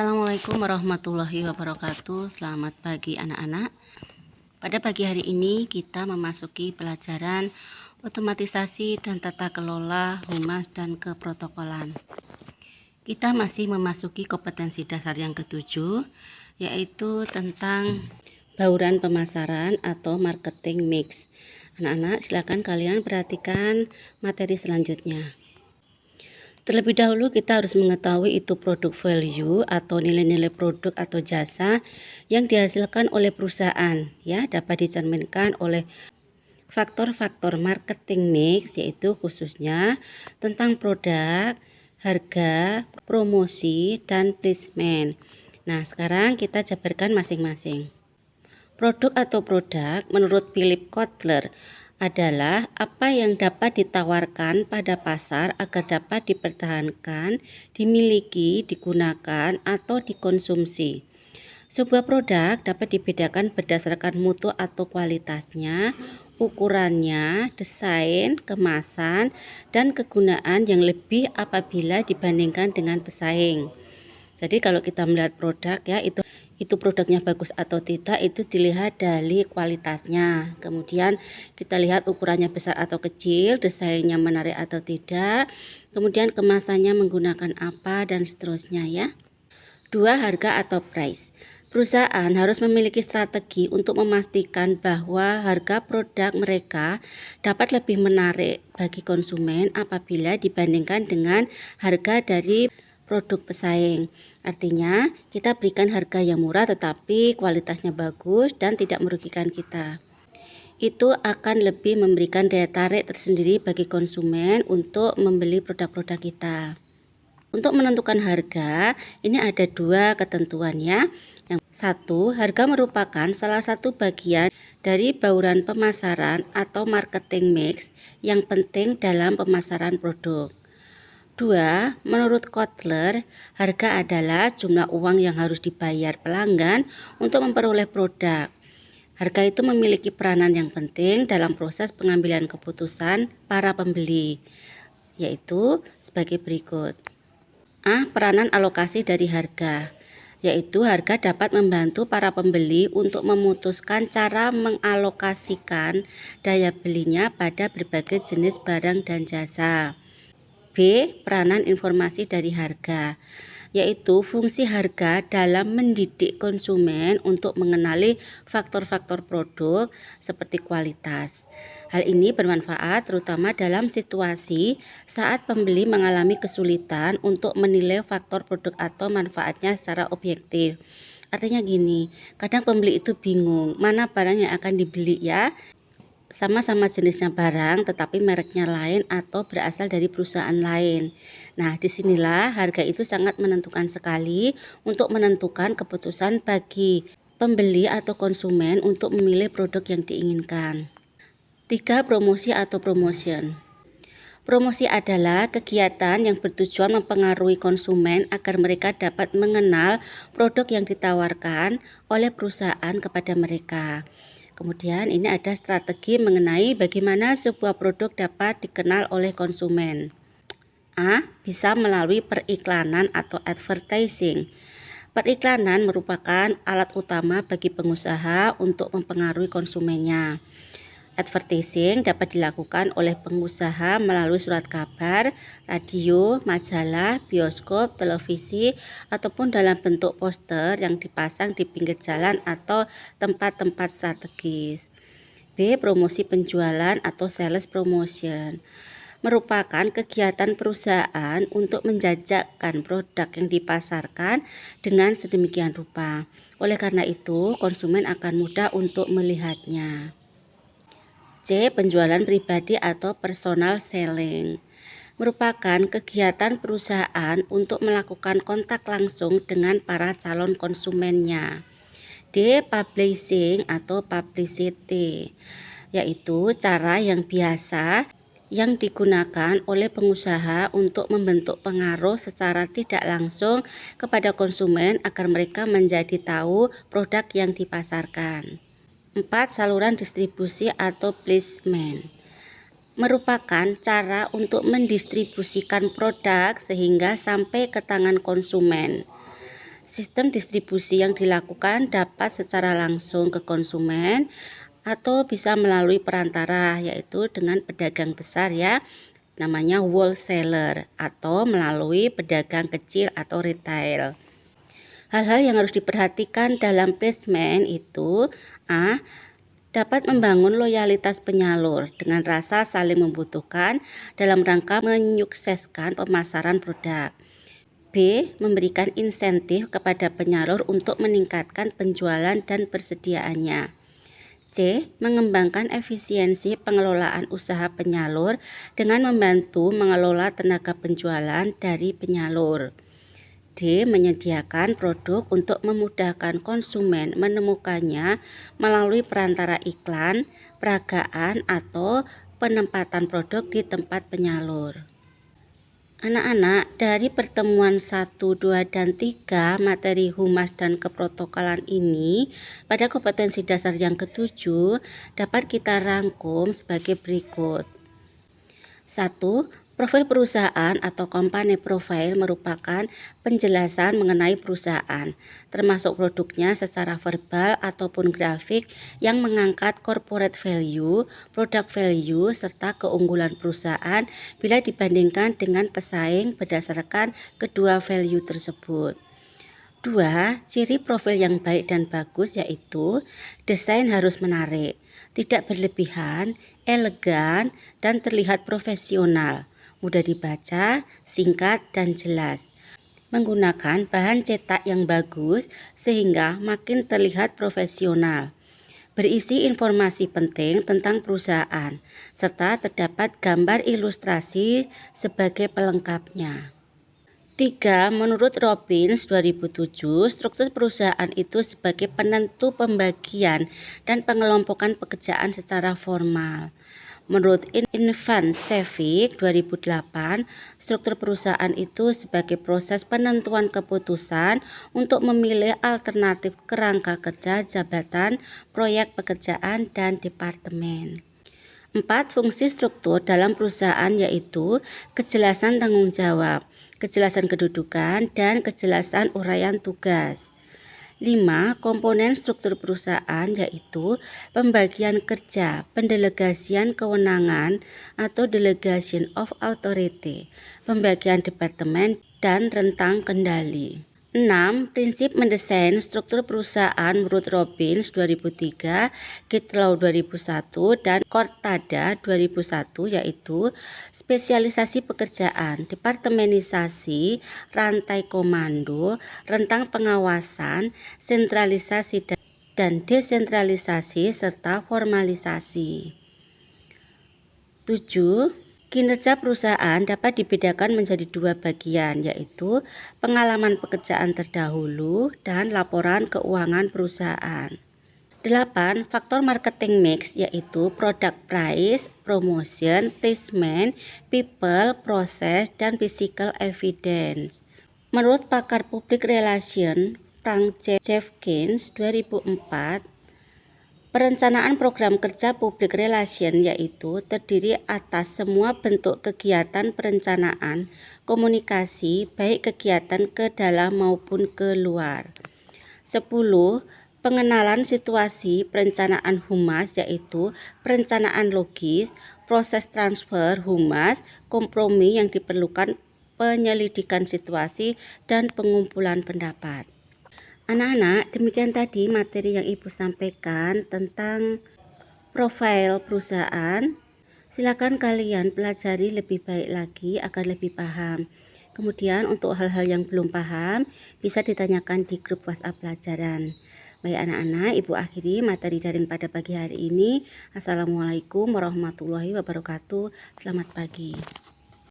Assalamualaikum warahmatullahi wabarakatuh. Selamat pagi anak-anak. Pada pagi hari ini kita memasuki pelajaran otomatisasi dan tata kelola humas dan keprotokolan. Kita masih memasuki kompetensi dasar yang ketujuh, yaitu tentang bauran pemasaran atau marketing mix. Anak-anak, silakan kalian perhatikan materi selanjutnya. Terlebih dahulu kita harus mengetahui itu produk value atau nilai-nilai produk atau jasa yang dihasilkan oleh perusahaan, ya, dapat dicerminkan oleh faktor-faktor marketing mix, yaitu khususnya tentang produk, harga, promosi, dan placement. Nah, sekarang kita jabarkan masing-masing. Produk atau produk menurut Philip Kotler adalah apa yang dapat ditawarkan pada pasar agar dapat dipertahankan, dimiliki, digunakan, atau dikonsumsi. Sebuah produk dapat dibedakan berdasarkan mutu atau kualitasnya, ukurannya, desain, kemasan, dan kegunaan yang lebih apabila dibandingkan dengan pesaing. Jadi kalau kita melihat produk, ya, itu produknya bagus atau tidak itu dilihat dari kualitasnya. Kemudian kita lihat ukurannya besar atau kecil, desainnya menarik atau tidak, kemudian kemasannya menggunakan apa, dan seterusnya, ya. 2. Harga atau price. Perusahaan harus memiliki strategi untuk memastikan bahwa harga produk mereka dapat lebih menarik bagi konsumen apabila dibandingkan dengan harga dari produk pesaing. Artinya, kita berikan harga yang murah tetapi kualitasnya bagus dan tidak merugikan kita. Itu akan lebih memberikan daya tarik tersendiri bagi konsumen untuk membeli produk-produk kita. Untuk menentukan harga, ini ada 2 ketentuan, ya. Yang satu, harga merupakan salah satu bagian dari bauran pemasaran atau marketing mix yang penting dalam pemasaran produk. 2. Menurut Kotler, harga adalah jumlah uang yang harus dibayar pelanggan untuk memperoleh produk. Harga itu memiliki peranan yang penting dalam proses pengambilan keputusan para pembeli, yaitu sebagai berikut. A. Peranan alokasi dari harga, yaitu harga dapat membantu para pembeli untuk memutuskan cara mengalokasikan daya belinya pada berbagai jenis barang dan jasa. B. Peranan informasi dari harga, yaitu fungsi harga dalam mendidik konsumen untuk mengenali faktor-faktor produk seperti kualitas. Hal ini bermanfaat terutama dalam situasi saat pembeli mengalami kesulitan untuk menilai faktor produk atau manfaatnya secara objektif. Artinya gini, kadang pembeli itu bingung mana barang yang akan dibeli, ya. Sama-sama jenisnya barang tetapi mereknya lain atau berasal dari perusahaan lain. Nah, disinilah harga itu sangat menentukan sekali untuk menentukan keputusan bagi pembeli atau konsumen untuk memilih produk yang diinginkan. 3. Promosi atau promotion. Promosi adalah kegiatan yang bertujuan mempengaruhi konsumen agar mereka dapat mengenal produk yang ditawarkan oleh perusahaan kepada mereka. Kemudian ini ada strategi mengenai bagaimana sebuah produk dapat dikenal oleh konsumen. A. Bisa melalui periklanan atau advertising. Periklanan merupakan alat utama bagi pengusaha untuk mempengaruhi konsumennya. Advertising dapat dilakukan oleh pengusaha melalui surat kabar, radio, majalah, bioskop, televisi, ataupun dalam bentuk poster yang dipasang di pinggir jalan atau tempat-tempat strategis. B. Promosi penjualan atau sales promotion merupakan kegiatan perusahaan untuk menjajakan produk yang dipasarkan dengan sedemikian rupa. Oleh karena itu, konsumen akan mudah untuk melihatnya. C. Penjualan pribadi atau personal selling merupakan kegiatan perusahaan untuk melakukan kontak langsung dengan para calon konsumennya. D. Publishing atau publicity, yaitu cara yang biasa yang digunakan oleh pengusaha untuk membentuk pengaruh secara tidak langsung kepada konsumen agar mereka menjadi tahu produk yang dipasarkan. 4. Saluran distribusi atau placement merupakan cara untuk mendistribusikan produk sehingga sampai ke tangan konsumen. Sistem distribusi yang dilakukan dapat secara langsung ke konsumen atau bisa melalui perantara, yaitu dengan pedagang besar ya, namanya wholesaler, atau melalui pedagang kecil atau retail. Hal-hal yang harus diperhatikan dalam placement itu A. Dapat membangun loyalitas penyalur dengan rasa saling membutuhkan dalam rangka menyukseskan pemasaran produk. B. Memberikan insentif kepada penyalur untuk meningkatkan penjualan dan persediaannya. C. Mengembangkan efisiensi pengelolaan usaha penyalur dengan membantu mengelola tenaga penjualan dari penyalur. D. Menyediakan produk untuk memudahkan konsumen menemukannya melalui perantara iklan, peragaan, atau penempatan produk di tempat penyalur. Anak-anak, dari pertemuan 1, 2, dan 3 materi humas dan keprotokolan ini pada kompetensi dasar yang ke-7 dapat kita rangkum sebagai berikut. 1. Profil perusahaan atau company profile merupakan penjelasan mengenai perusahaan, termasuk produknya secara verbal ataupun grafik yang mengangkat corporate value, product value, serta keunggulan perusahaan bila dibandingkan dengan pesaing berdasarkan kedua value tersebut. 2. Ciri profil yang baik dan bagus yaitu desain harus menarik, tidak berlebihan, elegan, dan terlihat profesional, mudah dibaca, singkat, dan jelas. Menggunakan bahan cetak yang bagus sehingga makin terlihat profesional. Berisi informasi penting tentang perusahaan, serta terdapat gambar ilustrasi sebagai pelengkapnya. 3. Menurut Robbins 2007, struktur perusahaan itu sebagai penentu pembagian dan pengelompokan pekerjaan secara formal. Menurut Ivan Cevic 2008, struktur perusahaan itu sebagai proses penentuan keputusan untuk memilih alternatif kerangka kerja, jabatan, proyek pekerjaan, dan departemen. 4. Fungsi struktur dalam perusahaan yaitu kejelasan tanggung jawab, kejelasan kedudukan, dan kejelasan uraian tugas. 5. Komponen struktur perusahaan yaitu pembagian kerja, pendelegasian kewenangan atau delegation of authority, pembagian departemen, dan rentang kendali. 6. Prinsip mendesain struktur perusahaan menurut Robbins 2003, Kitlow 2001, dan Cortada 2001 yaitu spesialisasi pekerjaan, departemenisasi, rantai komando, rentang pengawasan, sentralisasi dan desentralisasi, serta formalisasi. 7. Kinerja perusahaan dapat dibedakan menjadi dua bagian, yaitu pengalaman pekerjaan terdahulu dan laporan keuangan perusahaan. 8. Faktor marketing mix yaitu product price, promotion, placement, people, proses, dan physical evidence. Menurut pakar public relation Frank Jeffkins 2004, perencanaan program kerja public relation yaitu terdiri atas semua bentuk kegiatan perencanaan komunikasi, baik kegiatan ke dalam maupun ke luar. 10. Pengenalan situasi perencanaan humas yaitu perencanaan logis, proses transfer humas, kompromi yang diperlukan, penyelidikan situasi, dan pengumpulan pendapat. Anak-anak, demikian tadi materi yang Ibu sampaikan tentang profil perusahaan. Silakan kalian pelajari lebih baik lagi agar lebih paham. Kemudian untuk hal-hal yang belum paham bisa ditanyakan di grup WhatsApp pelajaran. Baik anak-anak, Ibu akhiri materi daring pada pagi hari ini. Assalamualaikum warahmatullahi wabarakatuh. Selamat pagi.